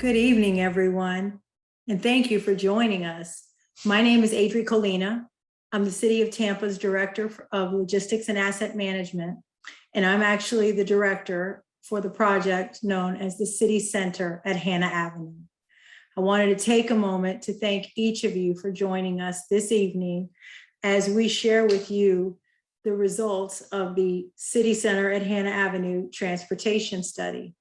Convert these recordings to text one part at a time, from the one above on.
Good evening, everyone, and thank you for joining us. My name is Adri Colina. I'm the City of Tampa's Director of Logistics and Asset Management, and I'm actually the director for the project known as the City Center at Hanna Avenue. I wanted to take a moment to thank each of you for joining us this evening as we share with you the results of the City Center at Hanna Avenue Transportation Study.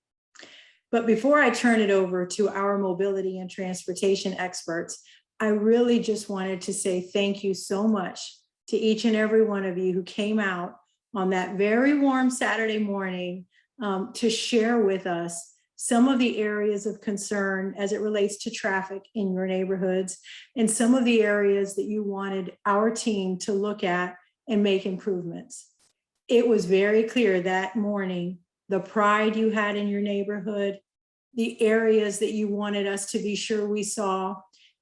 But before I turn it over to our mobility and transportation experts, I really just wanted to say thank you so much to each and every one of you who came out on that very warm Saturday morning to share with us some of the areas of concern as it relates to traffic in your neighborhoods and some of the areas that you wanted our team to look at and make improvements. It was very clear that morning the pride you had in your neighborhood, the areas that you wanted us to be sure we saw,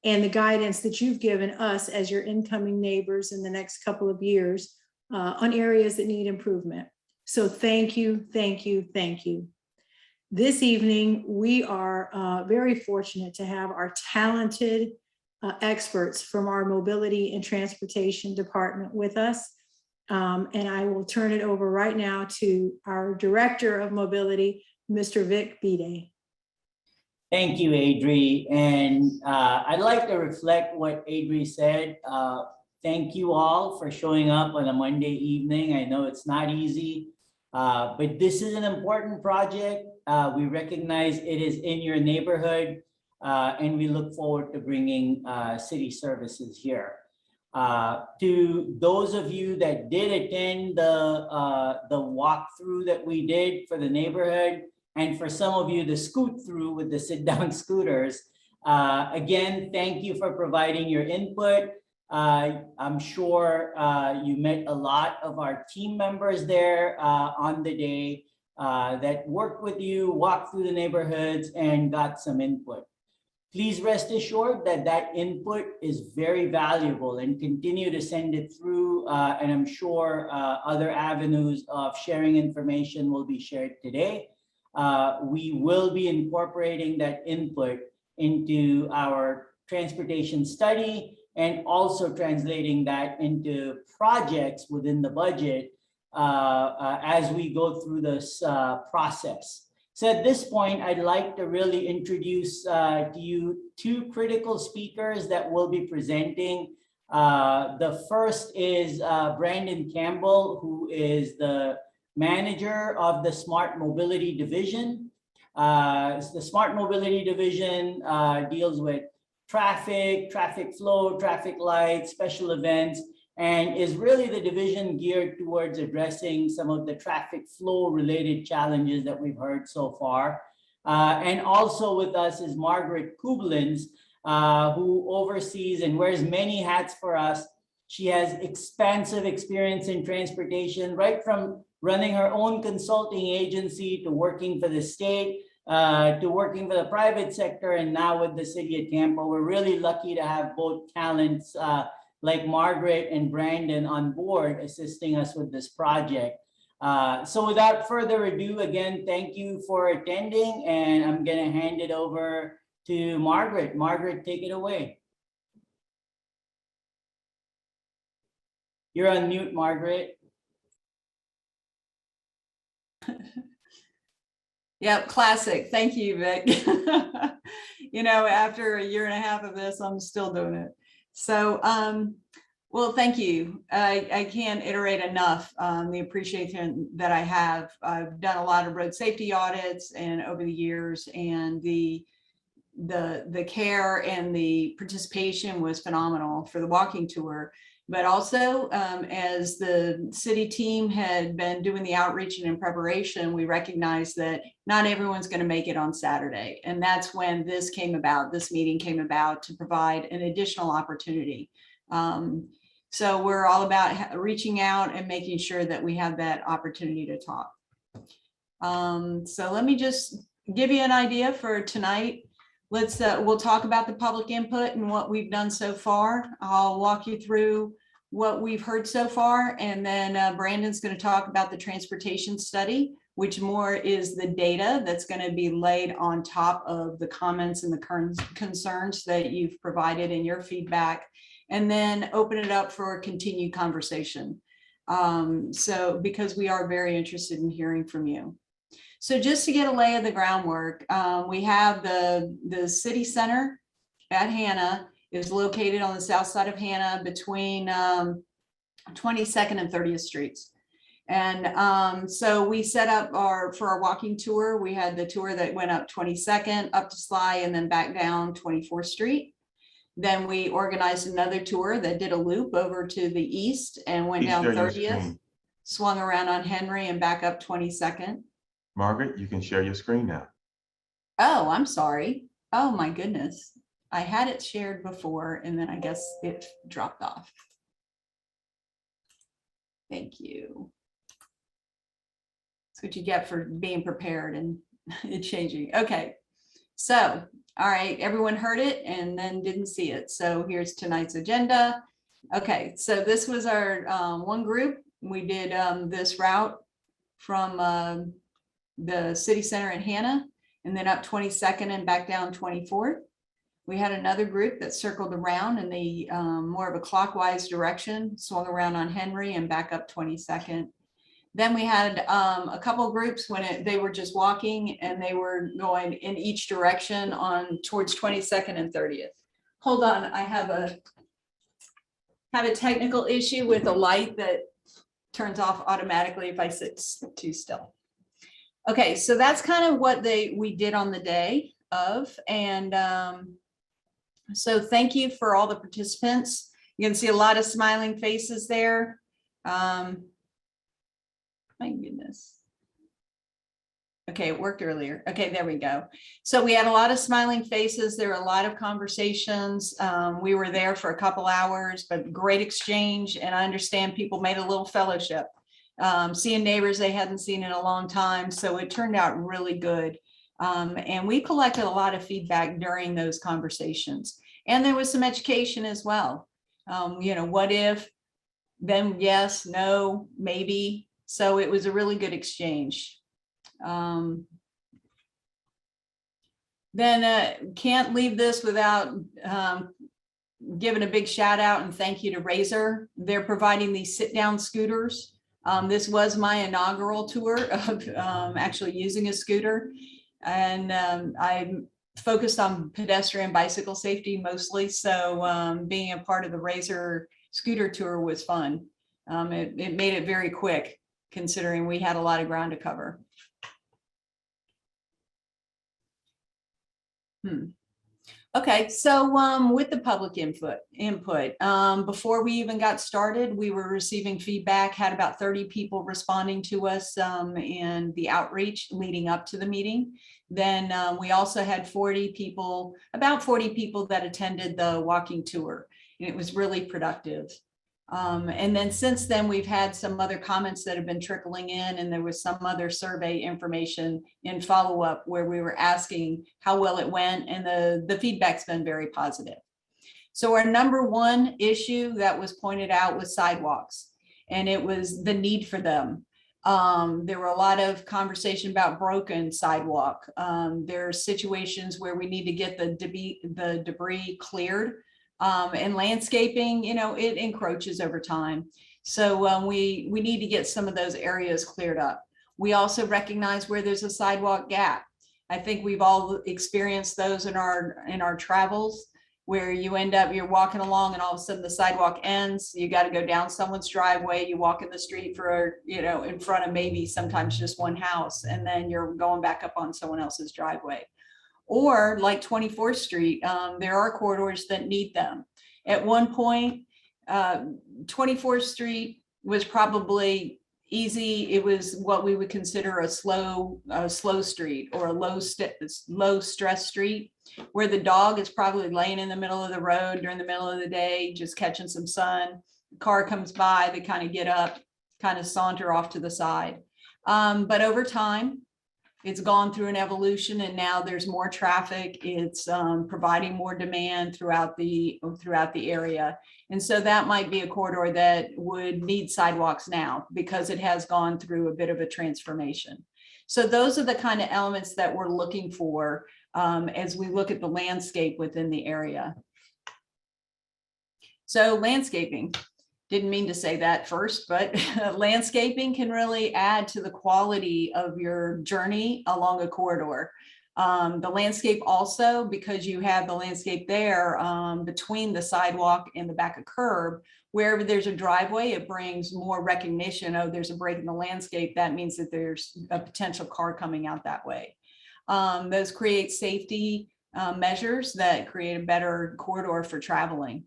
and the guidance that you've given us as your incoming neighbors in the next couple of years on areas that need improvement. So thank you, thank you, thank you. This evening, we are very fortunate to have our talented experts from our mobility and transportation department with us. And I will turn it over right now to our Director of Mobility, Mr. Vic Bide. Thank you, Adri. And I'd like to reflect what Adri said. Thank you all for showing up on a Monday evening. I know it's not easy, but this is an important project. We recognize it is in your neighborhood, and we look forward to bringing city services here. To those of you that did attend the walkthrough that we did for the neighborhood, and for some of you, the scoot through with the sit-down scooters, again, thank you for providing your input. I'm sure you met a lot of our team members there on the day that worked with you, walked through the neighborhoods, and got some input. Please rest assured that that input is very valuable, and continue to send it through. And I'm sure other avenues of sharing information will be shared today. We will be incorporating that input into our transportation study and also translating that into projects within the budget as we go through this process. So at this point, I'd like to really introduce to you two critical speakers that will be presenting. The first is Brandon Campbell, who is the manager of the Smart Mobility Division. The Smart Mobility Division deals with traffic flow, traffic lights, special events, and is really the division geared towards addressing some of the traffic flow related challenges that we've heard so far. And also with us is Margaret Kublins, who oversees and wears many hats for us. She has expansive experience in transportation, right from running her own consulting agency to working for the state, to working for the private sector, and now with the city of Tampa. We're really lucky to have both talents like Margaret and Brandon on board assisting us with this project. So without further ado, again, thank you for attending, and I'm gonna hand it over to Margaret. Margaret, take it away. You're on mute, Margaret. Yep, classic. Thank you, Vic. You know, after a year and a half of this, I'm still doing it. So, well, thank you. I can't iterate enough the appreciation that I have. I've done a lot of road safety audits and over the years, and the care and the participation was phenomenal for the walking tour. But also, as the city team had been doing the outreach and in preparation, we recognized that not everyone's going to make it on Saturday. And that's when this came about, this meeting came about to provide an additional opportunity. So we're all about reaching out and making sure that we have that opportunity to talk. So let me just give you an idea for tonight. We'll talk about the public input and what we've done so far. I'll walk you through what we've heard so far, and then Brandon's going to talk about the transportation study, which more is the data that's going to be laid on top of the comments and the current concerns that you've provided in your feedback, and then open it up for continued conversation. So because we are very interested in hearing from you. So just to get a lay of the groundwork, we have the city center at Hanna is located on the south side of Hanna between 22nd and 30th Streets. And so we set up for our walking tour. We had the tour that went up 22nd, up to Sly, and then back down 24th Street. Then we organized another tour that did a loop over to the east and went down 30th, swung around on Henry and back up 22nd. Margaret, you can share your screen now. Oh, I'm sorry. Oh my goodness. I had it shared before and then I guess it dropped off. Thank you. That's what you get for being prepared and it changing. Okay. So, all right, everyone heard it and then didn't see it. So here's tonight's agenda. Okay, so this was our one group. We did this route from the city center in Hanna and then up 22nd and back down 24th. We had another group that circled around in the more of a clockwise direction, swung around on Henry and back up 22nd. Then we had a couple of groups when they were just walking and they were going in each direction on towards 22nd and 30th. Hold on, I have a technical issue with a light that turns off automatically if I sit too still. Okay, so that's kind of what we did on the day of, and so thank you for all the participants. You can see a lot of smiling faces there. My goodness. Okay, it worked earlier. Okay, there we go. So we had a lot of smiling faces. There were a lot of conversations. We were there for a couple hours, but great exchange. And I understand people made a little fellowship, seeing neighbors they hadn't seen in a long time. So it turned out really good. And we collected a lot of feedback during those conversations. And there was some education as well. You know, what if, then yes, no, maybe. So it was a really good exchange. Then can't leave this without giving a big shout out and thank you to Razor. They're providing these sit down scooters. This was my inaugural tour of actually using a scooter. And I'm focused on pedestrian bicycle safety mostly. So being a part of the Razor scooter tour was fun. It made it very quick considering we had a lot of ground to cover. Okay, so with the public input, before we even got started, we were receiving feedback, had about 30 people responding to us in the outreach leading up to the meeting. Then we also had about 40 people that attended the walking tour, and it was really productive. And then since then, we've had some other comments that have been trickling in, and there was some other survey information in follow-up where we were asking how well it went, and the feedback's been very positive. So our number one issue that was pointed out was sidewalks, and it was the need for them. There were a lot of conversation about broken sidewalk. There are situations where we need to get the debris cleared. And landscaping, you know, it encroaches over time. So we need to get some of those areas cleared up. We also recognize where there's a sidewalk gap. I think we've all experienced those in our travels, where you end up, you're walking along and all of a sudden the sidewalk ends. You got to go down someone's driveway. You walk in the street for, you know, in front of maybe sometimes just one house, and then you're going back up on someone else's driveway. Or like 24th Street, there are corridors that need them. At one point, 24th Street was probably easy. It was what we would consider a slow street, or a low stress street, where the dog is probably laying in the middle of the road during the middle of the day, just catching some sun. The car comes by, they kind of get up, kind of saunter off to the side. But over time, it's gone through an evolution, and now there's more traffic. It's providing more demand throughout the area. And so that might be a corridor that would need sidewalks now, because it has gone through a bit of a transformation. So those are the kind of elements that we're looking for as we look at the landscape within the area. So landscaping, didn't mean to say that first, but landscaping can really add to the quality of your journey along a corridor. The landscape also, because you have the landscape there between the sidewalk and the back of curb, wherever there's a driveway, it brings more recognition. Oh, there's a break in the landscape. That means that there's a potential car coming out that way. Those create safety measures that create a better corridor for traveling.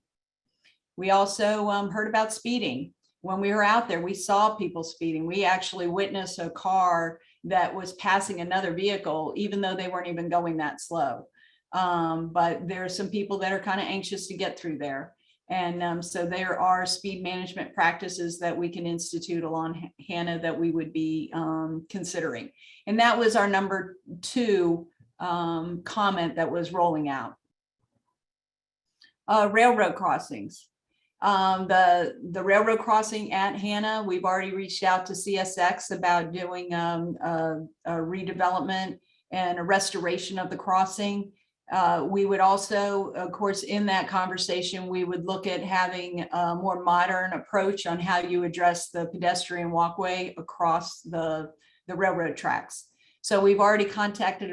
We also heard about speeding. When we were out there, we saw people speeding. We actually witnessed a car that was passing another vehicle, even though they weren't even going that slow. But there are some people that are kind of anxious to get through there. And so there are speed management practices that we can institute along Hanna that we would be considering. And that was our number 2 comment that was rolling out. Railroad crossings. The railroad crossing at Hanna, we've already reached out to CSX about doing a redevelopment and a restoration of the crossing. We would also, of course, in that conversation, we would look at having a more modern approach on how you address the pedestrian walkway across the railroad tracks. So we've already contacted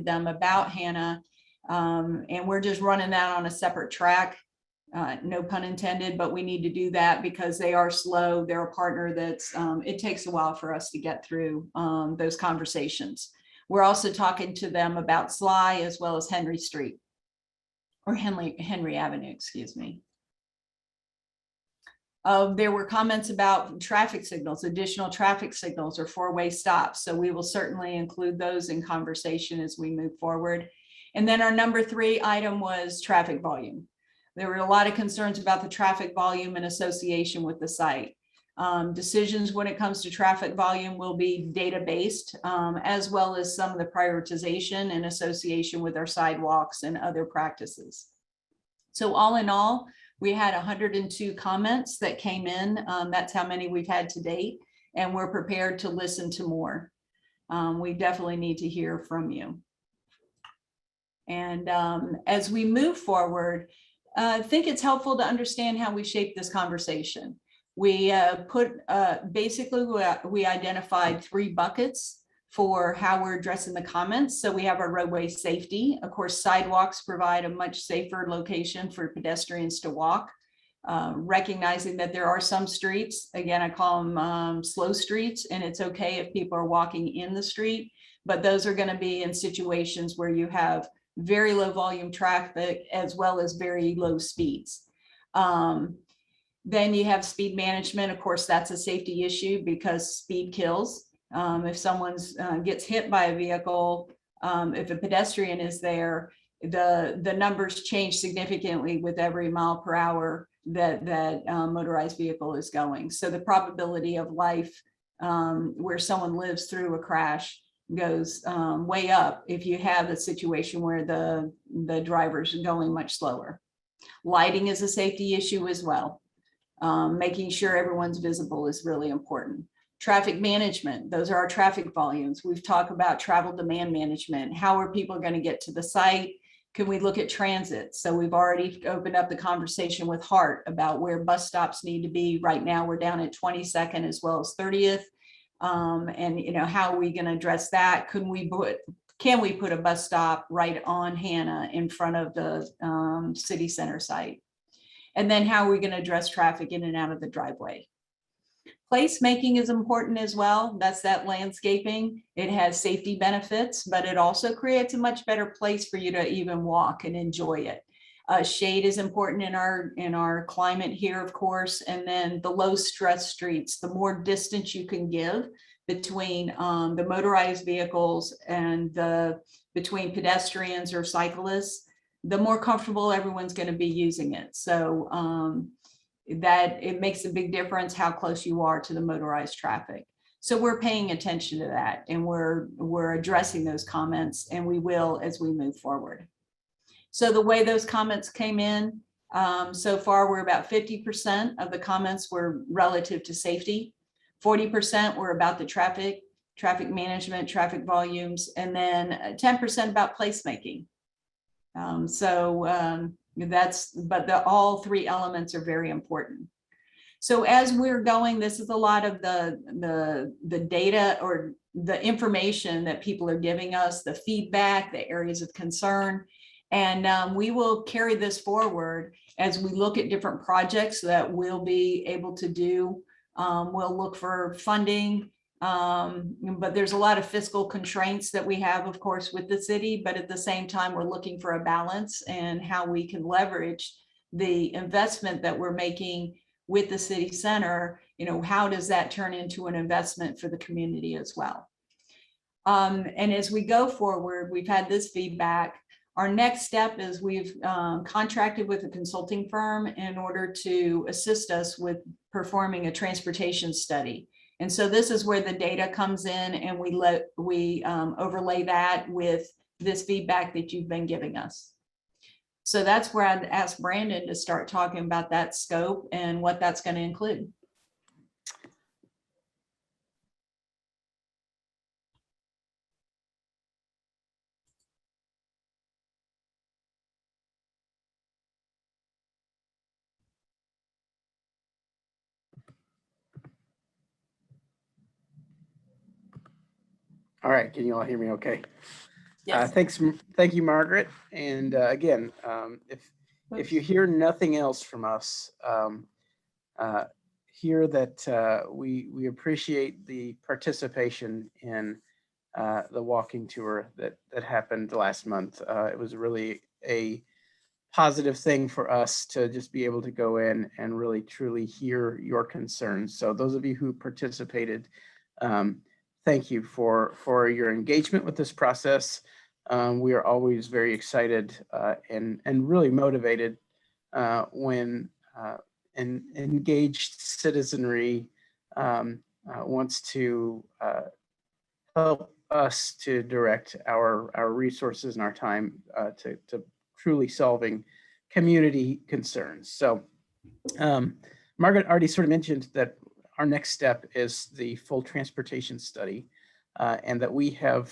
them about Hanna, and we're just running that on a separate track. No pun intended, but we need to do that because they are slow. They're a partner that's, it takes a while for us to get through those conversations. We're also talking to them about Sly as well as Henry Street or Henry Avenue, excuse me. There were comments about traffic signals, additional traffic signals or 4-way stops. So we will certainly include those in conversation as we move forward. And then our number 3 item was traffic volume. There were a lot of concerns about the traffic volume in association with the site. Decisions when it comes to traffic volume will be data-based, as well as some of the prioritization in association with our sidewalks and other practices. So all in all, we had 102 comments that came in. That's how many we've had to date, and we're prepared to listen to more. We definitely need to hear from you. And as we move forward, I think it's helpful to understand how we shape this conversation. We basically we identified 3 buckets for how we're addressing the comments. So we have our roadway safety. Of course, sidewalks provide a much safer location for pedestrians to walk. Recognizing that there are some streets, again, I call them slow streets, and it's okay if people are walking in the street, but those are going to be in situations where you have very low volume traffic as well as very low speeds. Then you have speed management. Of course, that's a safety issue because speed kills. If someone gets hit by a vehicle, if a pedestrian is there, the numbers change significantly with every mile per hour that motorized vehicle is going. So the probability of life where someone lives through a crash goes way up if you have a situation where the driver's going much slower. Lighting is a safety issue as well. Making sure everyone's visible is really important. Traffic management, those are our traffic volumes. We've talked about travel demand management. How are people going to get to the site? Can we look at transit? So we've already opened up the conversation with Hart about where bus stops need to be. Right now, we're down at 22nd as well as 30th. And you know, how are we going to address that? Can we put a bus stop right on Hanna in front of the city center site? And then how are we going to address traffic in and out of the driveway? Placemaking is important as well. That's that landscaping. It has safety benefits, but it also creates a much better place for you to even walk and enjoy it. Shade is important in our climate here, of course, and then the low stress streets, the more distance you can give between the motorized vehicles and between pedestrians or cyclists, the more comfortable everyone's going to be using it. So that it makes a big difference how close you are to the motorized traffic. So we're paying attention to that, and we're addressing those comments, and we will as we move forward. So the way those comments came in, so far we're about 50% of the comments were relative to safety, 40% were about the traffic, traffic management, traffic volumes, and then 10% about placemaking. All three elements are very important. So as we're going, this is a lot of the data or the information that people are giving us, the feedback, the areas of concern. And we will carry this forward as we look at different projects that we'll be able to do. We'll look for funding, but there's a lot of fiscal constraints that we have, of course, with the city, but at the same time, we're looking for a balance and how we can leverage the investment that we're making with the city center. How does that turn into an investment for the community as well? And as we go forward, we've had this feedback. Our next step is we've contracted with a consulting firm in order to assist us with performing a transportation study. And so this is where the data comes in, and we overlay that with this feedback that you've been giving us. So that's where I'd ask Brandon to start talking about that scope and what that's going to include. All right, can you all hear me okay? Yes. Thank you, Margaret. And again, if you hear nothing else from us, hear that we appreciate the participation in the walking tour that happened last month. It was really a positive thing for us to just be able to go in and really truly hear your concerns. So those of you who participated, thank you for your engagement with this process. We are always very excited and really motivated when an engaged citizenry wants to help us to direct our resources and our time to truly solving community concerns. So Margaret already sort of mentioned that our next step is the full transportation study, and that we have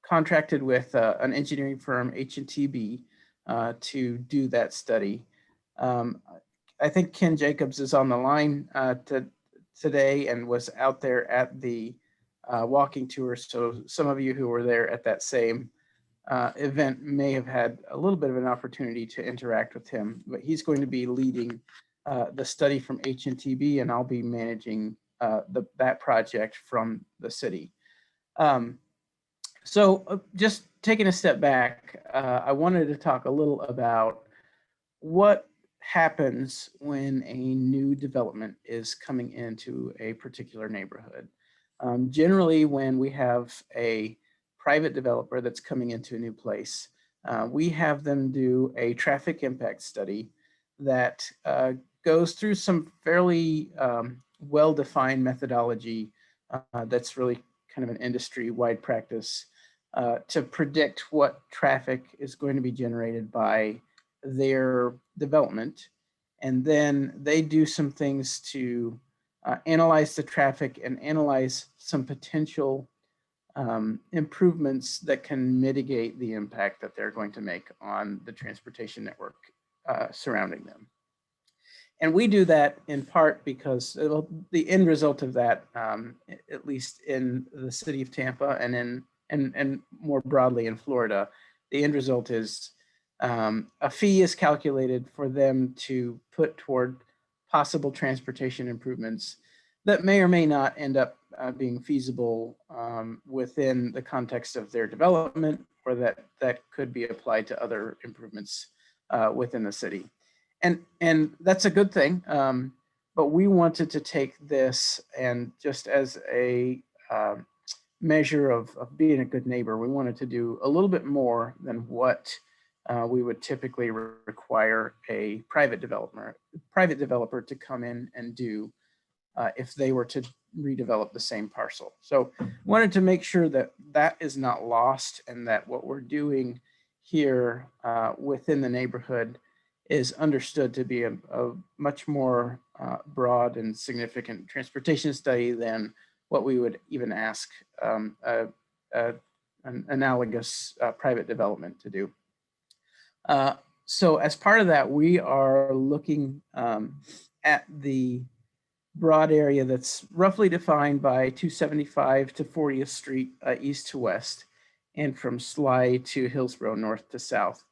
contracted with an engineering firm, H&TB, to do that study. I think Ken Jacobs is on the line today and was out there at the walking tour. So some of you who were there at that same event may have had a little bit of an opportunity to interact with him, but he's going to be leading the study from H&TB, and I'll be managing that project from the city. So just taking a step back, I wanted to talk a little about what happens when a new development is coming into a particular neighborhood. Generally, when we have a private developer that's coming into a new place, we have them do a traffic impact study that goes through some fairly well-defined methodology that's really kind of an industry-wide practice to predict what traffic is going to be generated by their development. And then they do some things to analyze the traffic and analyze some potential improvements that can mitigate the impact that they're going to make on the transportation network surrounding them. And we do that in part because the end result of that, at least in the city of Tampa and more broadly in Florida, the end result is a fee is calculated for them to put toward possible transportation improvements that may or may not end up being feasible within the context of their development, or that could be applied to other improvements within the city. And that's a good thing, but we wanted to take this and just as a measure of being a good neighbor, we wanted to do a little bit more than what we would typically require a private developer to come in and do if they were to redevelop the same parcel. So wanted to make sure that that is not lost, and that what we're doing here within the neighborhood is understood to be a much more broad and significant transportation study than what we would even ask an analogous private development to do. So as part of that, we are looking at the broad area that's roughly defined by 275 to 40th Street east to west, and from Sly to Hillsborough north to south.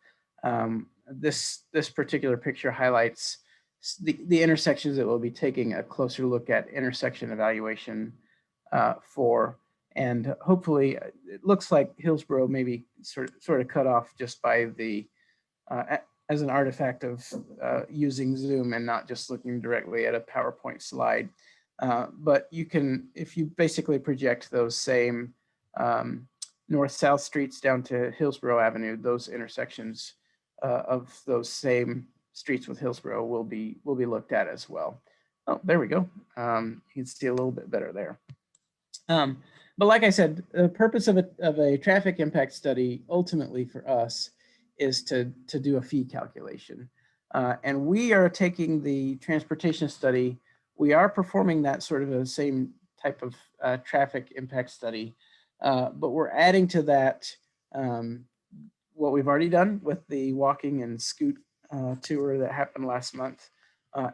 This particular picture highlights the intersections that we'll be taking a closer look at intersection evaluation for. And hopefully, it looks like Hillsborough may be sort of cut off just by the as an artifact of using Zoom and not just looking directly at a PowerPoint slide. But you can, if you basically project those same north-south streets down to Hillsborough Avenue, those intersections of those same streets with Hillsborough will be looked at as well. Oh, there we go. You can see a little bit better there. But like I said, the purpose of a traffic impact study ultimately for us is to do a fee calculation. And we are taking the transportation study, we are performing that sort of the same type of traffic impact study, but we're adding to that what we've already done with the walking and scoot tour that happened last month,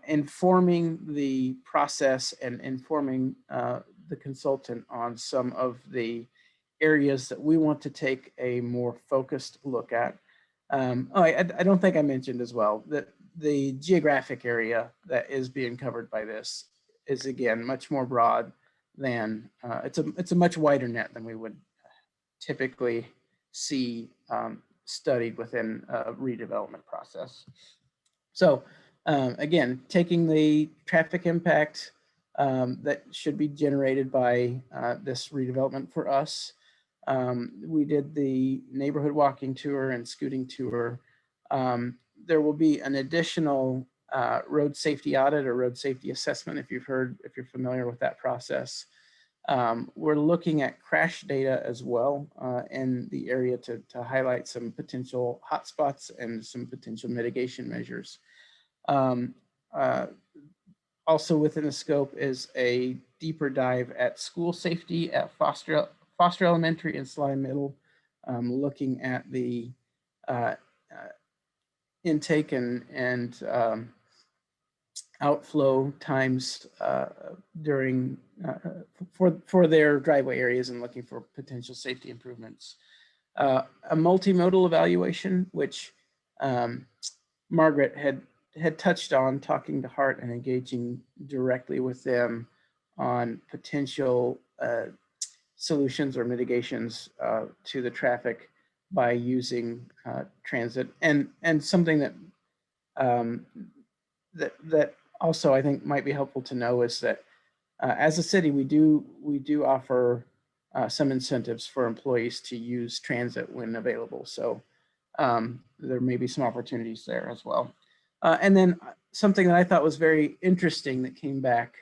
informing the process and informing the consultant on some of the areas that we want to take a more focused look at. I don't think I mentioned as well that the geographic area that is being covered by this is again much more broad than it's a much wider net than we would typically see studied within a redevelopment process. So again, taking the traffic impact that should be generated by this redevelopment for us. We did the neighborhood walking tour and scooting tour. There will be an additional road safety audit or road safety assessment if you're familiar with that process. We're looking at crash data as well in the area to highlight some potential hotspots and some potential mitigation measures. Also within the scope is a deeper dive at school safety at Foster Elementary and Sly Middle, looking at the intake and outflow times during for their driveway areas and looking for potential safety improvements. A multimodal evaluation, which Margaret had touched on, talking to Hart and engaging directly with them on potential solutions or mitigations to the traffic by using transit, and something that that also I think might be helpful to know is that as a city we do offer some incentives for employees to use transit when available. So there may be some opportunities there as well. And then something that I thought was very interesting that came back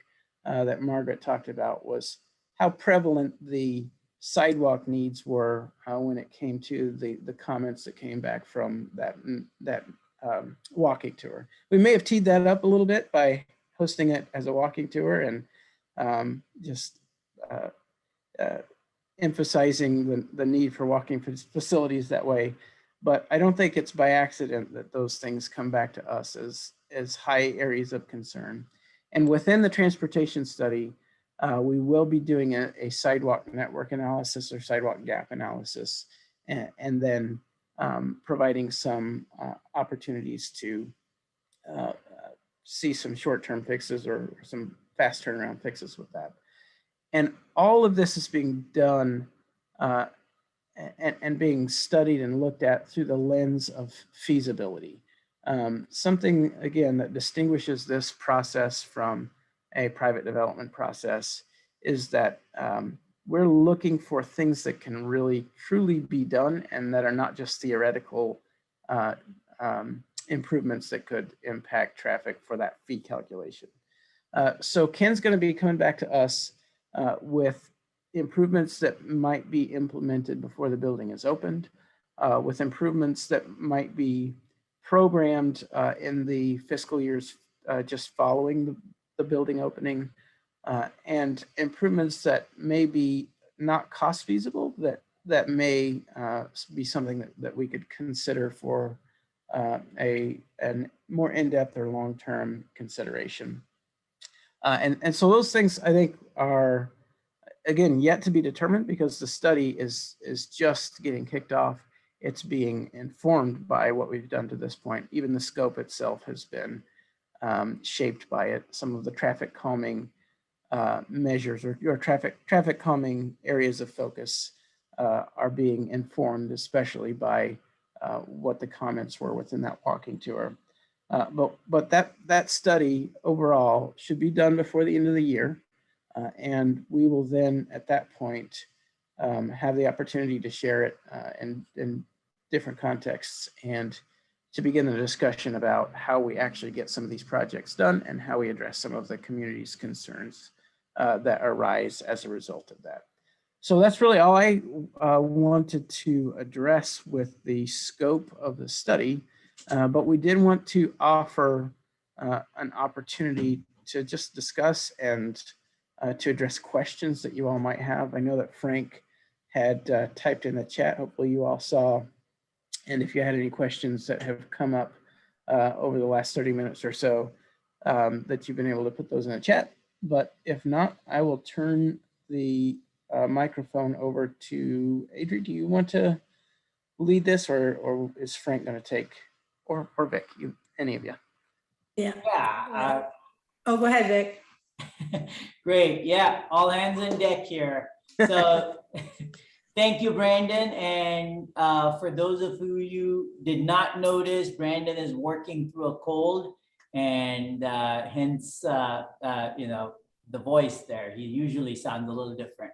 that Margaret talked about was how prevalent the sidewalk needs were when it came to the comments that came back from that walking tour. We may have teed that up a little bit by hosting it as a walking tour and just emphasizing the need for walking facilities that way. But I don't think it's by accident that those things come back to us as high areas of concern. And within the transportation study, we will be doing a sidewalk network analysis or sidewalk gap analysis, and then providing some opportunities to see some short-term fixes or some fast turnaround fixes with that. And all of this is being done and being studied and looked at through the lens of feasibility. Something, again, that distinguishes this process from a private development process is that we're looking for things that can really truly be done and that are not just theoretical improvements that could impact traffic for that fee calculation. So Ken's going to be coming back to us with improvements that might be implemented before the building is opened, with improvements that might be programmed in the fiscal years just following the building opening, and improvements that may be not cost feasible, that may be something that we could consider for a more in-depth or long-term consideration. And so those things I think are, again, yet to be determined because the study is just getting kicked off. It's being informed by what we've done to this point. Even the scope itself has been shaped by it. Some of the traffic calming measures or traffic calming areas of focus are being informed, especially by what the comments were within that walking tour. But that study overall should be done before the end of the year. And we will then at that point have the opportunity to share it in different contexts and to begin the discussion about how we actually get some of these projects done and how we address some of the community's concerns that arise as a result of that. So that's really all I wanted to address with the scope of the study, but we did want to offer an opportunity to just discuss and to address questions that you all might have. I know that Frank had typed in the chat, hopefully you all saw. And if you had any questions that have come up over the last 30 minutes or so, that you've been able to put those in the chat. But if not, I will turn the microphone over to Adri. Do you want to lead this or is Frank going to take, or Vic, any of you? Yeah. Yeah. Oh, go ahead, Vic. Great. Yeah. All hands on deck here. So thank you, Brandon. And for those of you did not notice, Brandon is working through a cold and hence, you know, the voice there. He usually sounds a little different.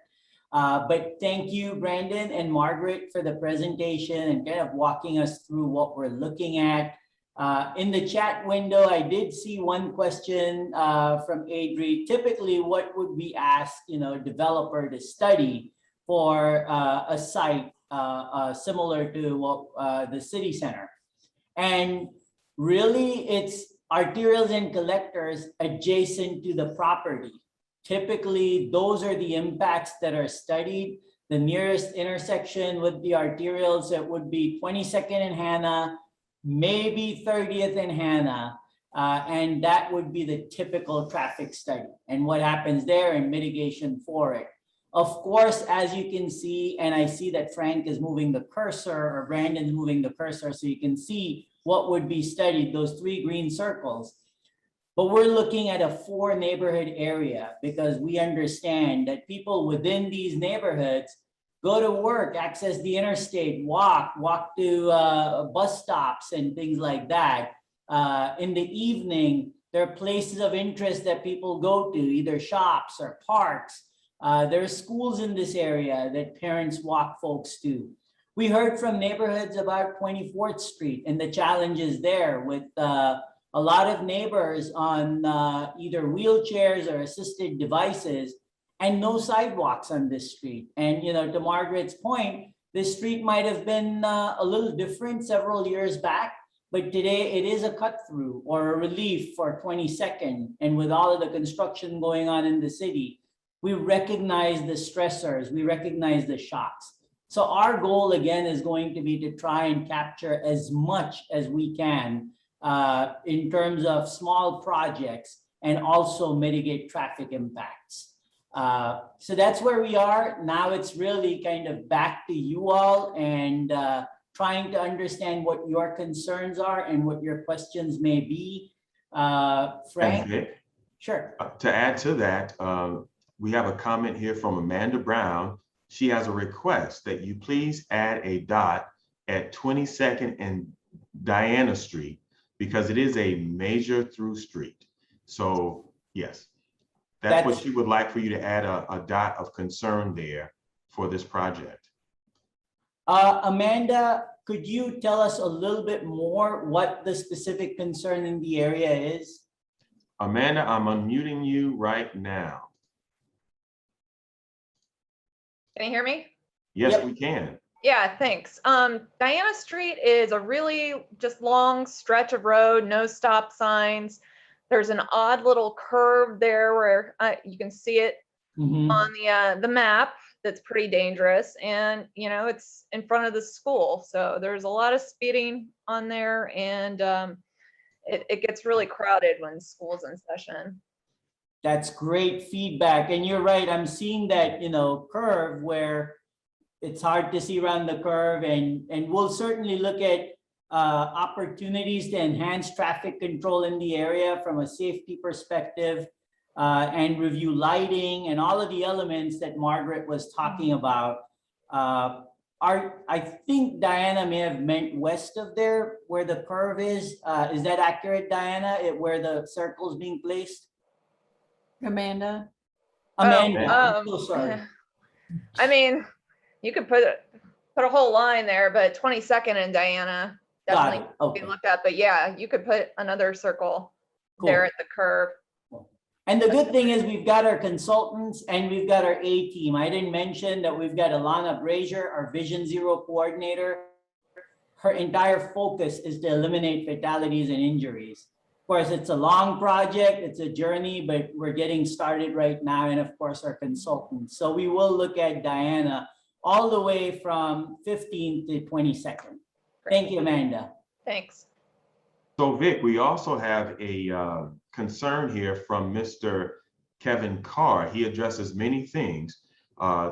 But thank you, Brandon and Margaret, for the presentation and kind of walking us through what we're looking at. In the chat window, I did see one question from Adri. Typically, what would we ask, you know, a developer to study for a site similar to what the city center? And really, it's arterials and collectors adjacent to the property. Typically, those are the impacts that are studied. The nearest intersection with the arterials, it would be 22nd and Hanna, maybe 30th and Hanna, and that would be the typical traffic study and what happens there and mitigation for it. Of course, as you can see, and I see that Frank is moving the cursor or Brandon's moving the cursor so you can see what would be studied, those 3 green circles. But we're looking at a 4 neighborhood area because we understand that people within these neighborhoods go to work, access the interstate, walk to bus stops and things like that. In the evening, there are places of interest that people go to, either shops or parks. There are schools in this area that parents walk folks to. We heard from neighborhoods about 24th Street and the challenges there with a lot of neighbors on either wheelchairs or assisted devices and no sidewalks on this street. And, you know, to Margaret's point, this street might have been a little different several years back, but today it is a cut through or a relief for 22nd. And with all of the construction going on in the city, we recognize the stressors, we recognize the shocks. So our goal again is going to be to try and capture as much as we can in terms of small projects and also mitigate traffic impacts. So that's where we are. Now it's really kind of back to you all and trying to understand what your concerns are and what your questions may be. Frank? Vic, Sure. to add to that, we have a comment here from Amanda Brown. She has a request that you please add a dot at 22nd and Diana Street because it is a major through street. So yes, that's what she would like for you to add a dot of concern there for this project. Amanda, could you tell us a little bit more what the specific concern in the area is? Amanda, I'm unmuting you right now. Can you hear me? Yes, Yep. we can. Yeah, thanks. Diana Street is a really just long stretch of road, no stop signs. there's an odd little curve there where you can see it Mhm. on the map. That's pretty dangerous, and it's in front of the school, so there's a lot of speeding on there, and it gets really crowded when school's in session. That's great feedback. And you're right, I'm seeing that, curve where it's hard to see around the curve, and we'll certainly look at opportunities to enhance traffic control in the area from a safety perspective, and review lighting and all of the elements that Margaret was talking about. I think Diana may have meant west of there where the curve is. Is that accurate, Diana, where the circle is being placed? Amanda? Amanda, Oh, I'm so sorry. I mean, you could put a whole line there, but 22nd and Diana Got definitely it. be Okay. looked at. But yeah, you could put another circle Cool. there at the curve. And the good thing is we've got our consultants and we've got our A team. I didn't mention that we've got Alana Brazier, our Vision Zero coordinator. Her entire focus is to eliminate fatalities and injuries. Of course, it's a long project, it's a journey, but we're getting started right now. And of course, our consultants. So we will look at Diana all the way from 15th to 22nd. Thank you, Amanda. Thanks. So Vic, we also have a concern here from Mr. Kevin Carr. He addresses many things,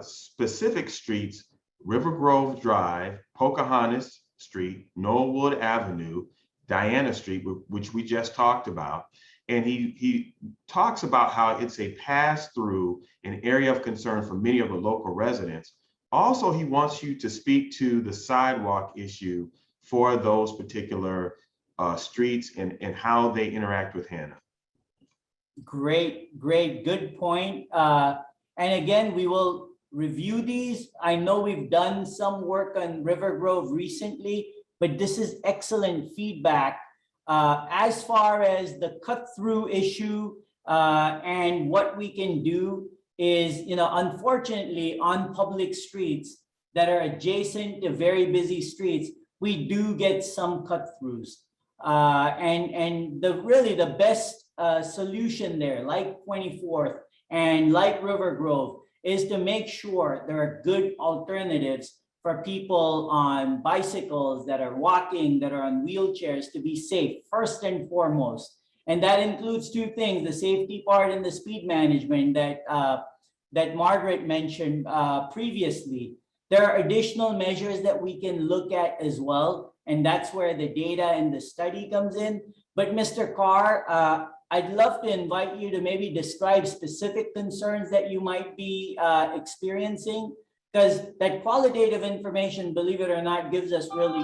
specific streets, River Grove Drive, Pocahontas Street, Knollwood Avenue, Diana Street, which we just talked about. And he talks about how it's a pass-through, an area of concern for many of the local residents. Also, he wants you to speak to the sidewalk issue for those particular streets and how they interact with Hanna. Great, good point. And again, we will review these. I know we've done some work on River Grove recently, but this is excellent feedback. As far as the cut through issue and what we can do is, unfortunately on public streets that are adjacent to very busy streets, we do get some cut throughs. And the best solution there, like 24th and like River Grove, is to make sure there are good alternatives for people on bicycles, that are walking, that are on wheelchairs, to be safe first and foremost. And that includes two things: the safety part and the speed management that Margaret mentioned previously. There are additional measures that we can look at as well, and that's where the data and the study comes in. But Mr. Carr, I'd love to invite you to maybe describe specific concerns that you might be experiencing, because that qualitative information, believe it or not, gives us really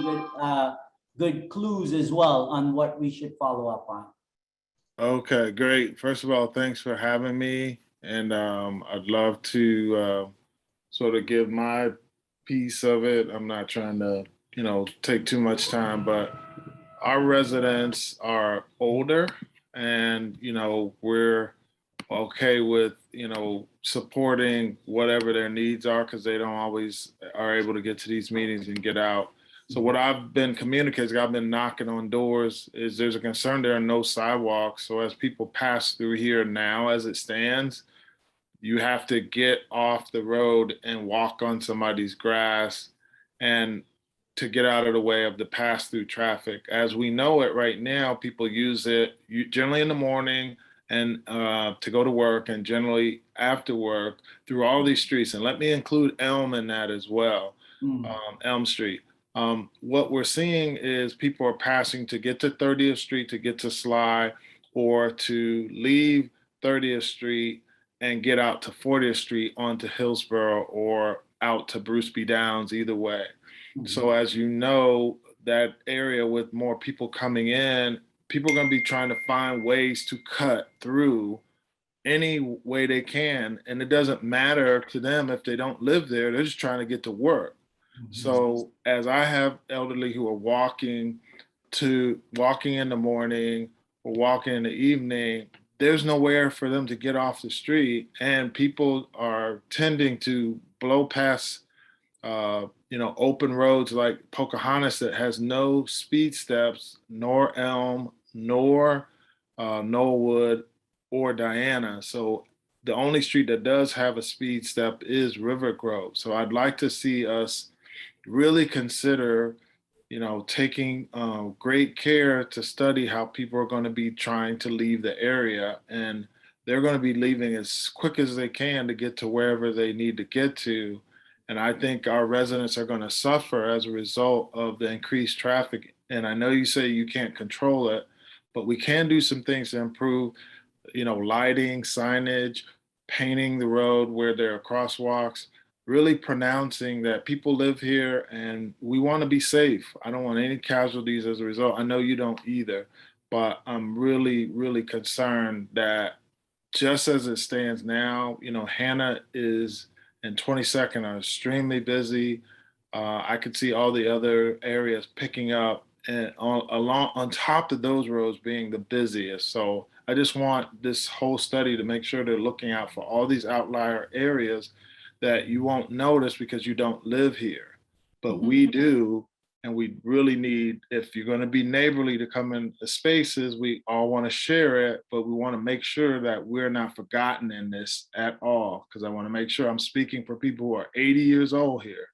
good clues as well on what we should follow up on. Okay, great. First of all, thanks for having me. And I'd love to sort of give my piece of it. I'm not trying to, take too much time, but our residents are older and, we're okay with, supporting whatever their needs are, because they don't always are able to get to these meetings and get out. So what I've been communicating, I've been knocking on doors, is there's a concern there are no sidewalks. So as people pass through here now, as it stands, you have to get off the road and walk on somebody's grass and to get out of the way of the pass-through traffic. As we know it right now, people use it generally in the morning and to go to work, and generally after work through all these streets. And let me include Elm in that as well, Elm Street. What we're seeing is people are passing to get to 30th Street, to get to Sly, or to leave 30th Street and get out to 40th Street onto Hillsborough or out to Bruce B. Downs, either way. So as you know, that area with more people coming in, people are going to be trying to find ways to cut through any way they can. And it doesn't matter to them if they don't live there, they're just trying to get to work. So as I have elderly who are walking in the morning or walking in the evening, there's nowhere for them to get off the street, and people are tending to blow past open roads like Pocahontas that has no speed steps, nor Elm, nor Knollwood, or Diana. So the only street that does have a speed step is River Grove. So I'd like to see us really consider, taking great care to study how people are going to be trying to leave the area. And they're going to be leaving as quick as they can to get to wherever they need to get to. And I think our residents are going to suffer as a result of the increased traffic. And I know you say you can't control it, but we can do some things to improve, lighting, signage, painting the road where there are crosswalks, really pronouncing that people live here and we want to be safe. I don't want any casualties as a result. I know you don't either, but I'm really, really concerned that just as it stands now, Hanna is and 22nd are extremely busy. I could see all the other areas picking up and on top of those roads being the busiest. So I just want this whole study to make sure they're looking out for all these outlier areas that you won't notice because you don't live here, but we do. And we really need, if you're going to be neighborly to come in spaces, we all want to share it, but we want to make sure that we're not forgotten in this at all. Because I want to make sure I'm speaking for people who are 80 years old here.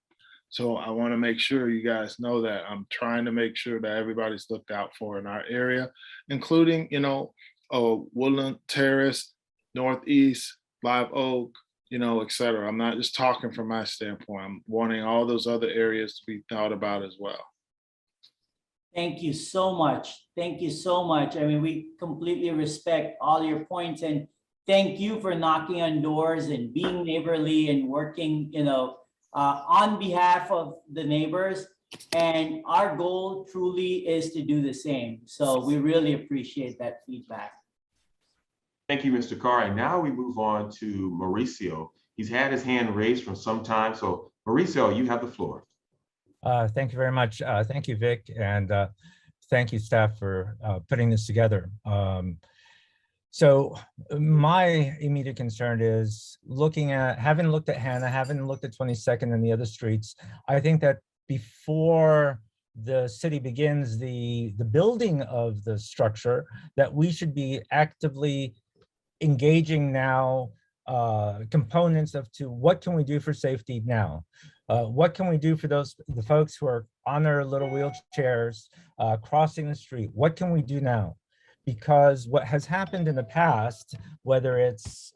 So I want to make sure you guys know that I'm trying to make sure that everybody's looked out for in our area, including, Woodland Terrace, Northeast, Live Oak, et cetera. I'm not just talking from my standpoint. I'm wanting all those other areas to be thought about as well. Thank you so much. Thank you so much. I mean, we completely respect all your points, and thank you for knocking on doors and being neighborly and working, on behalf of the neighbors. And our goal truly is to do the same. So we really appreciate that feedback. Thank you, Mr. Carr. And now we move on to Mauricio. He's had his hand raised for some time. So Mauricio, you have the floor. Thank you very much. Thank you, Vic, and thank you, staff, for putting this together. So my immediate concern is having looked at Hanna, having looked at 22nd and the other streets. I think that before the city begins the building of the structure, that we should be actively engaging now components to what can we do for safety now? What can we do for the folks who are on their little wheelchairs crossing the street? What can we do now? Because what has happened in the past, whether it's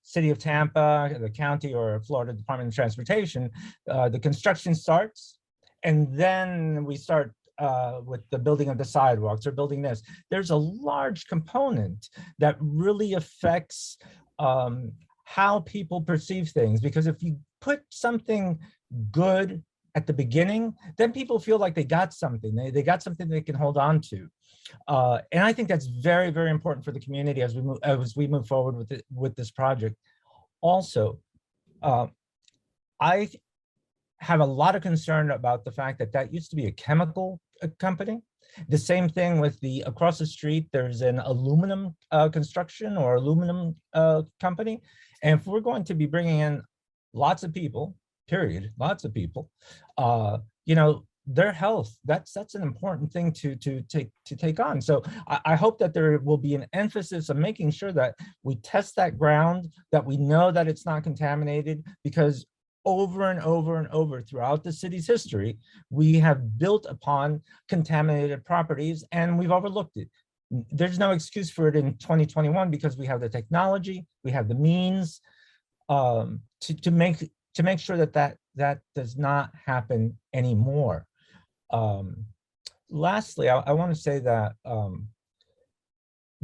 City of Tampa, the county, or Florida Department of Transportation, the construction starts, and then we start with the building of the sidewalks or building this. There's a large component that really affects how people perceive things, because if you put something good at the beginning, then people feel like they got something. They got something they can hold on to. And I think that's very, very important for the community as we move forward with this project. Also, I have a lot of concern about the fact that used to be a chemical company. The same thing with across the street, there's an aluminum construction or aluminum company. And if we're going to be bringing in lots of people, period, lots of people, their health, that's an important thing to take on. So I hope that there will be an emphasis on making sure that we test that ground, that we know that it's not contaminated, because over and over and over throughout the city's history, we have built upon contaminated properties and we've overlooked it. There's no excuse for it in 2021 because we have the technology, we have the means to make sure that does not happen anymore. Lastly, I want to say that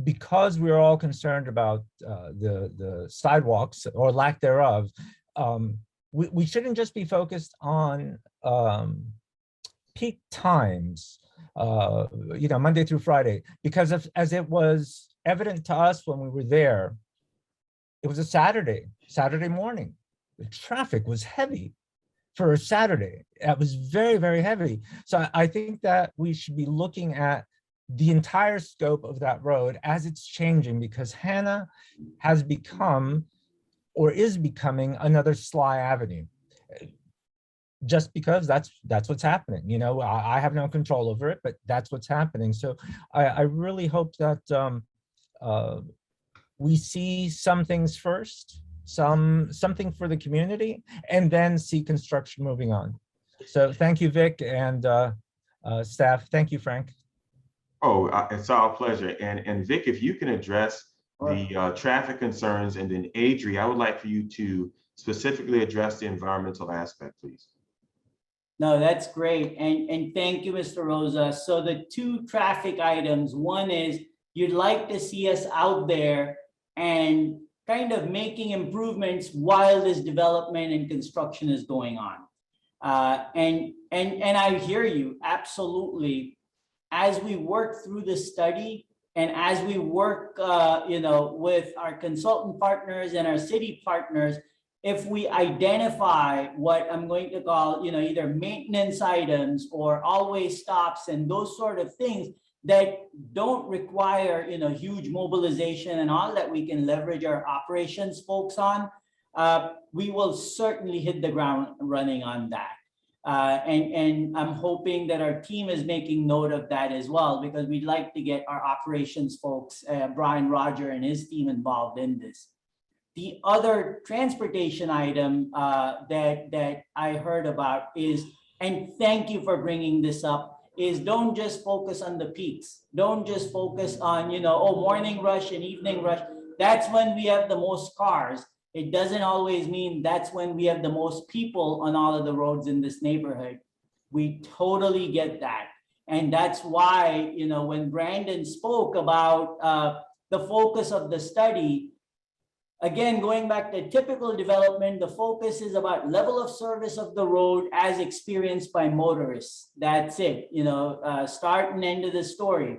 because we're all concerned about the sidewalks or lack thereof, we shouldn't just be focused on peak times, Monday through Friday, because as it was evident to us when we were there, it was a Saturday morning. The traffic was heavy for a Saturday. It was very, very heavy. So I think that we should be looking at the entire scope of that road as it's changing, because Hanna has become or is becoming another Sly Avenue, just because that's what's happening. I have no control over it, but that's what's happening. So I really hope that we see some things first, something for the community, and then see construction moving on. So thank you, Vic, and staff. Thank you, Frank. Oh, it's our pleasure. And Vic, if you can address the traffic concerns, and then Adri, I would like for you to specifically address the environmental aspect, please. No, that's great. And thank you, Mr. Rosa. So the two traffic items, one is you'd like to see us out there and kind of making improvements while this development and construction is going on. And I hear you, absolutely. As we work through the study and as we work, with our consultant partners and our city partners, if we identify what I'm going to call, either maintenance items or always stops and those sort of things that don't require, huge mobilization and all that we can leverage our operations folks on, we will certainly hit the ground running on that. And I'm hoping that our team is making note of that as well, because we'd like to get our operations folks, Brian Roger and his team involved in this. The other transportation item that I heard about is, and thank you for bringing this up, is don't just focus on the peaks. Don't just focus on, morning rush and evening rush. That's when we have the most cars. It doesn't always mean that's when we have the most people on all of the roads in this neighborhood. We totally get that. And that's why, when Brandon spoke about the focus of the study, again, going back to typical development, the focus is about level of service of the road as experienced by motorists. That's it, start and end of the story.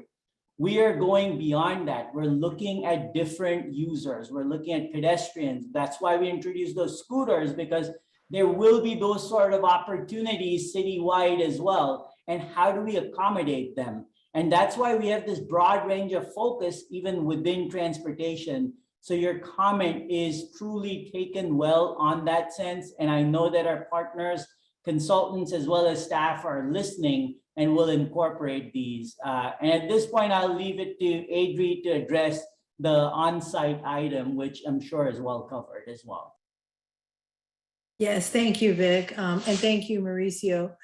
We are going beyond that. We're looking at different users. We're looking at pedestrians. That's why we introduced those scooters, because there will be those sort of opportunities citywide as well. And how do we accommodate them? And that's why we have this broad range of focus even within transportation. So your comment is truly taken well on that sense. And I know that our partners, consultants, as well as staff are listening and will incorporate these. And at this point, I'll leave it to Adri to address the on-site item, which I'm sure is well covered as well. Yes, thank you, Vic. And thank you, Mauricio.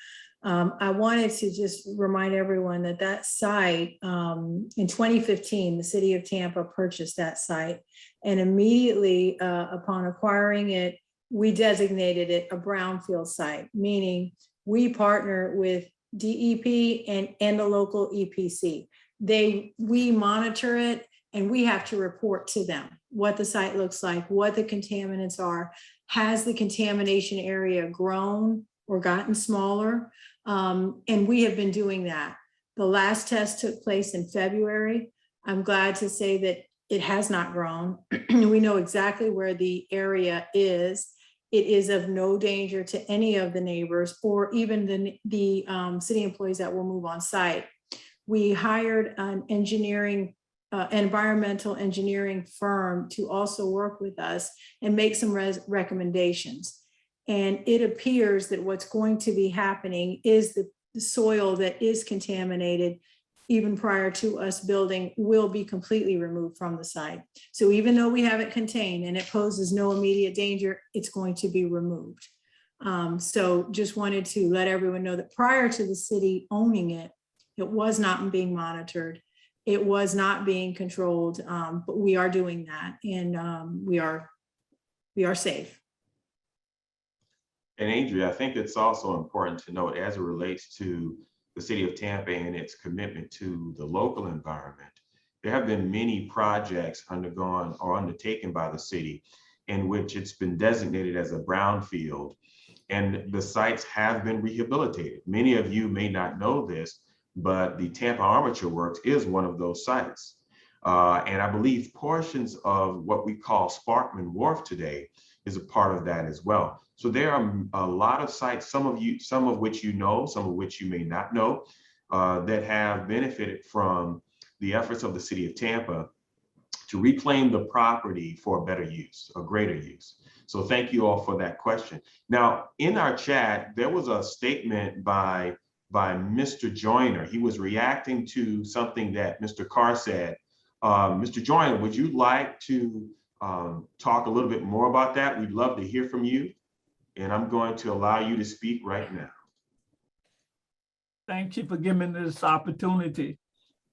I wanted to just remind everyone that site, in 2015, the city of Tampa purchased that site. And immediately upon acquiring it, we designated it a brownfield site, meaning we partner with DEP and the local EPC. We monitor it, and we have to report to them what the site looks like, what the contaminants are. Has the contamination area grown or gotten smaller? And we have been doing that. The last test took place in February. I'm glad to say that it has not grown. We know exactly where the area is. It is of no danger to any of the neighbors or even the city employees that will move on site. We hired an environmental engineering firm to also work with us and make some recommendations. And it appears that what's going to be happening is the soil that is contaminated even prior to us building will be completely removed from the site. So even though we have it contained and it poses no immediate danger, it's going to be removed. So just wanted to let everyone know that prior to the city owning it, it was not being monitored. It was not being controlled, but we are doing that, and we are safe. And Adria, I think it's also important to note, as it relates to the city of Tampa and its commitment to the local environment, there have been many projects undergone or undertaken by the city in which it's been designated as a brownfield, and the sites have been rehabilitated. Many of you may not know this, but the Tampa Armature Works is one of those sites. And I believe portions of what we call Sparkman Wharf today is a part of that as well. So there are a lot of sites, some of which you know, some of which you may not know, that have benefited from the efforts of the city of Tampa to reclaim the property for a better use, a greater use. So thank you all for that question. Now, in our chat, there was a statement by Mr. Joyner. He was reacting to something that Mr. Carr said Mr. Joyner, would you like to talk a little bit more about that? We'd love to hear from you. And I'm going to allow you to speak right now. Thank you for giving me this opportunity.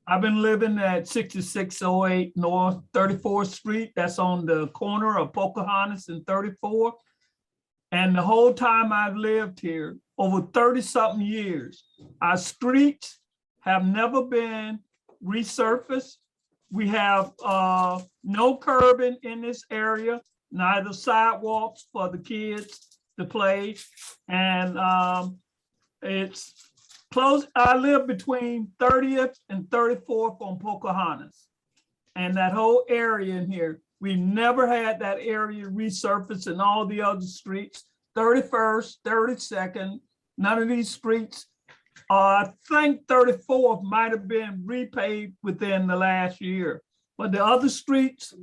I've been living at 6608 North 34th Street. That's on the corner of Pocahontas and 34. And the whole time I've lived here, over 30-something years, our streets have never been resurfaced. We have no curbing in this area, neither sidewalks for the kids to play. And it's close. I live between 30th and 34th on Pocahontas. And that whole area in here, we never had that area resurfaced in all the other streets, 31st, 32nd, none of these streets. I think 34th might have been repaved within the last year, but the other streets,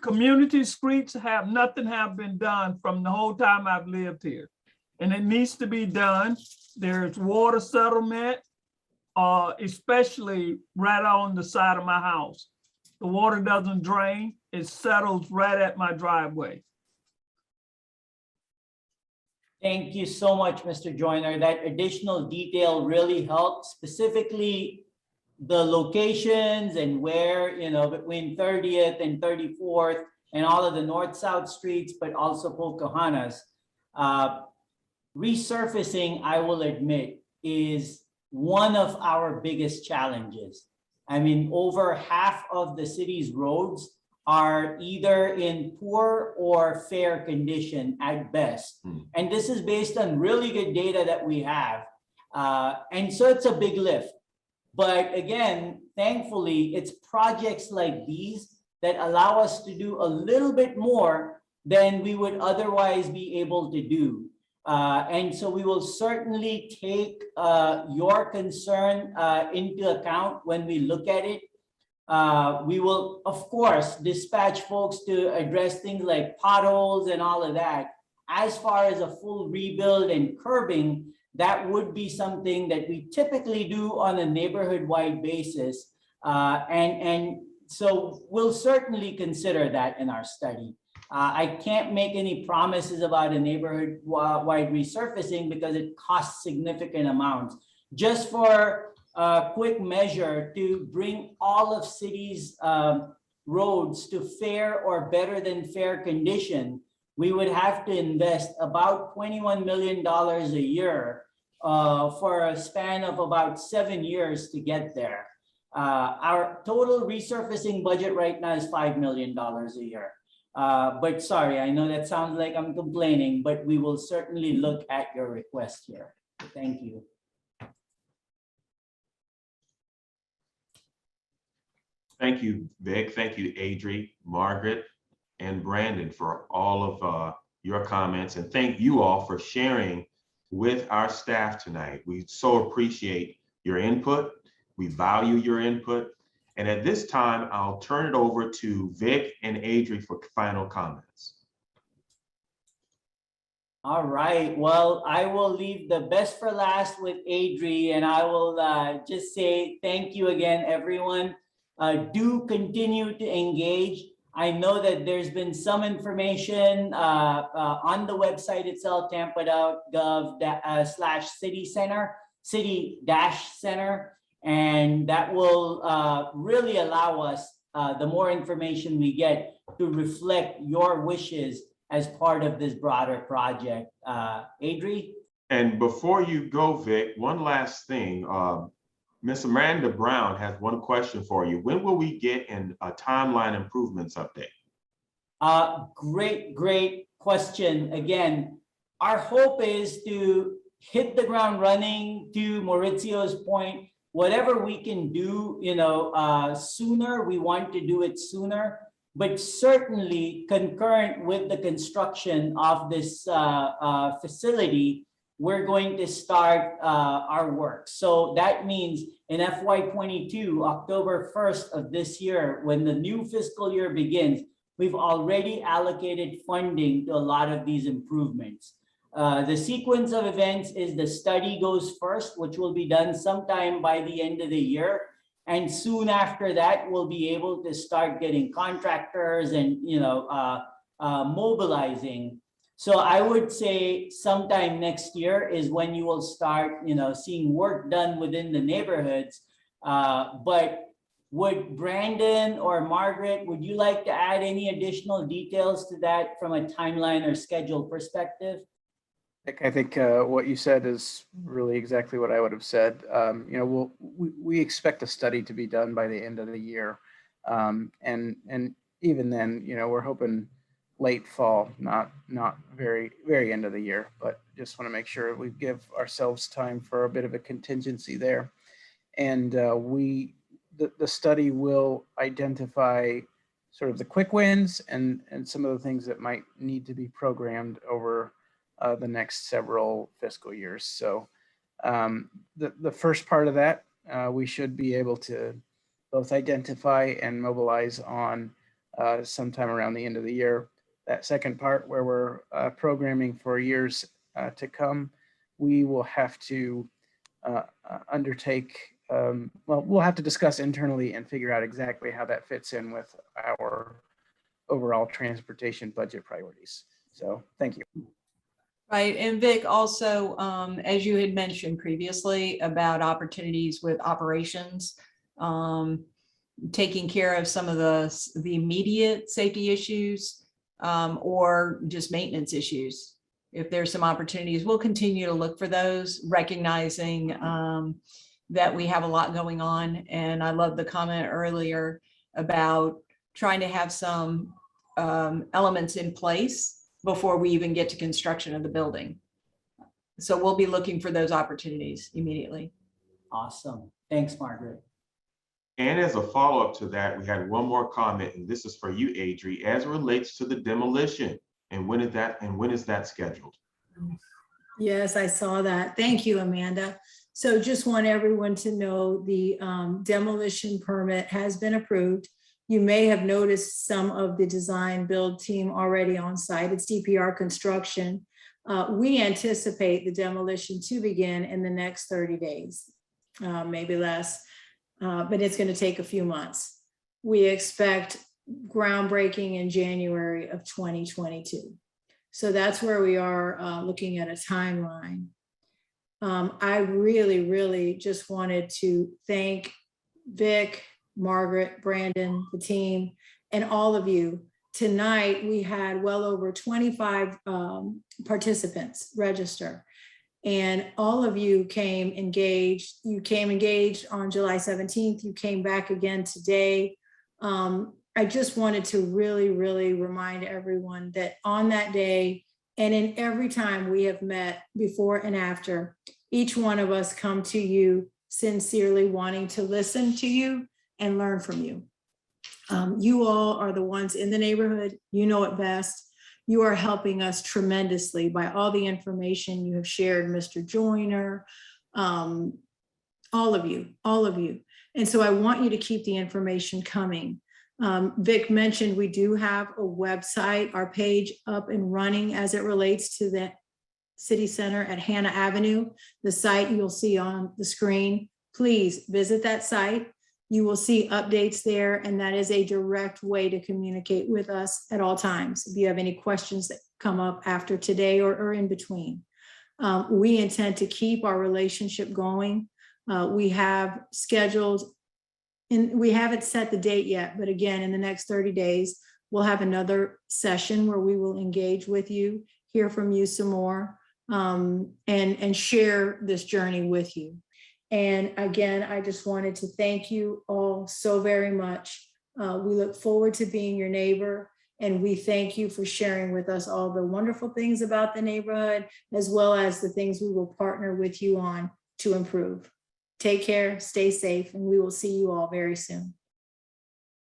community streets, nothing have been done from the whole time I've lived here. And it needs to be done. There's water settlement, especially right on the side of my house. The water doesn't drain, it settles right at my driveway. Thank you so much, Mr. Joyner. That additional detail really helped, specifically the locations and where, between 30th and 34th and all of the north-south streets, but also Pocahontas. Resurfacing, I will admit, is one of our biggest challenges. I mean, over half of the city's roads are either in poor or fair condition at best. And this is based on really good data that we have. And so it's a big lift. But again, thankfully, it's projects like these that allow us to do a little bit more than we would otherwise be able to do. And so we will certainly take your concern into account when we look at it. We will, of course, dispatch folks to address things like potholes and all of that. As far as a full rebuild and curbing, that would be something that we typically do on a neighborhood-wide basis. And so we'll certainly consider that in our study. I can't make any promises about a neighborhood-wide resurfacing because it costs significant amounts. Just for a quick measure, to bring all of city's roads to fair or better than fair condition, we would have to invest about $21 million a year for a span of about 7 years to get there. Our total resurfacing budget right now is $5 million a year. But sorry, I know that sounds like I'm complaining, but we will certainly look at your request here. Thank you. Thank you, Vic. Thank you, Adri, Margaret, and Brandon for all of your comments. And thank you all for sharing with our staff tonight. We so appreciate your input. We value your input. And at this time, I'll turn it over to Vic and Adri for final comments. All right, well, I will leave the best for last with Adri, and I will just say thank you again, everyone. Do continue to engage. I know that there's been some information on the website itself, tampa.gov/city-center, city-center. And that will really allow us, the more information we get, to reflect your wishes as part of this broader project. Adri? And before you go, Vic, one last thing. Ms. Amanda Brown has one question for you. When will we get a timeline improvements update? Great question. Again, our hope is to hit the ground running. To Maurizio's point, whatever we can do, sooner, we want to do it sooner, but certainly concurrent with the construction of this facility, we're going to start our work. So that means in FY22, October 1st of this year, when the new fiscal year begins, we've already allocated funding to a lot of these improvements. The sequence of events is the study goes first, which will be done sometime by the end of the year. And soon after that, we'll be able to start getting contractors and, mobilizing. So I would say sometime next year is when you will start, seeing work done within the neighborhoods. But would Brandon or Margaret, would you like to add any additional details to that from a timeline or schedule perspective? I think what you said is really exactly what I would have said. We expect a study to be done by the end of the year. And even then, we're hoping late fall, not very end of the year, but just want to make sure we give ourselves time for a bit of a contingency there. And the study will identify sort of the quick wins and some of the things that might need to be programmed over the next several fiscal years. So the first part of that, we should be able to both identify and mobilize on sometime around the end of the year. That second part, where we're programming for years to come, we will have to undertake, we'll have to discuss internally and figure out exactly how that fits in with our overall transportation budget priorities. So thank you. Right, and Vic, also, as you had mentioned previously about opportunities with operations, taking care of some of the immediate safety issues, or just maintenance issues. If there's some opportunities, we'll continue to look for those, recognizing that we have a lot going on. And I love the comment earlier about trying to have some elements in place before we even get to construction of the building. So we'll be looking for those opportunities immediately. Awesome. Thanks, Margaret. And as a follow-up to that, we had one more comment, and this is for you, Adri, as it relates to the demolition. And when is that scheduled? Yes, I saw that. Thank you, Amanda. So just want everyone to know the demolition permit has been approved. You may have noticed some of the design build team already on site. It's DPR Construction. We anticipate the demolition to begin in the next 30 days, maybe less, but it's going to take a few months. We expect groundbreaking in January of 2022. So that's where we are looking at a timeline. I really just wanted to thank Vic, Margaret, Brandon, the team, and all of you. Tonight, we had well over 25 participants register, and all of you came engaged. You came engaged on July 17th. You came back again today. I just wanted to really remind everyone that on that day, and in every time we have met before and after, each one of us come to you sincerely wanting to listen to you and learn from you. You all are the ones in the neighborhood. You know it best. You are helping us tremendously by all the information you have shared, Mr. Joyner, all of you. And so I want you to keep the information coming. Vic mentioned we do have a website, our page up and running as it relates to the City Center at Hanna Avenue. The site you'll see on the screen. Please visit that site. You will see updates there, and that is a direct way to communicate with us at all times. If you have any questions that come up after today or in between. We intend to keep our relationship going. We have scheduled, and we haven't set the date yet, but again, in the next 30 days, we'll have another session where we will engage with you, hear from you some more, and share this journey with you. And again, I just wanted to thank you all so very much. We look forward to being your neighbor, and we thank you for sharing with us all the wonderful things about the neighborhood, as well as the things we will partner with you on to improve. Take care, stay safe, and we will see you all very soon.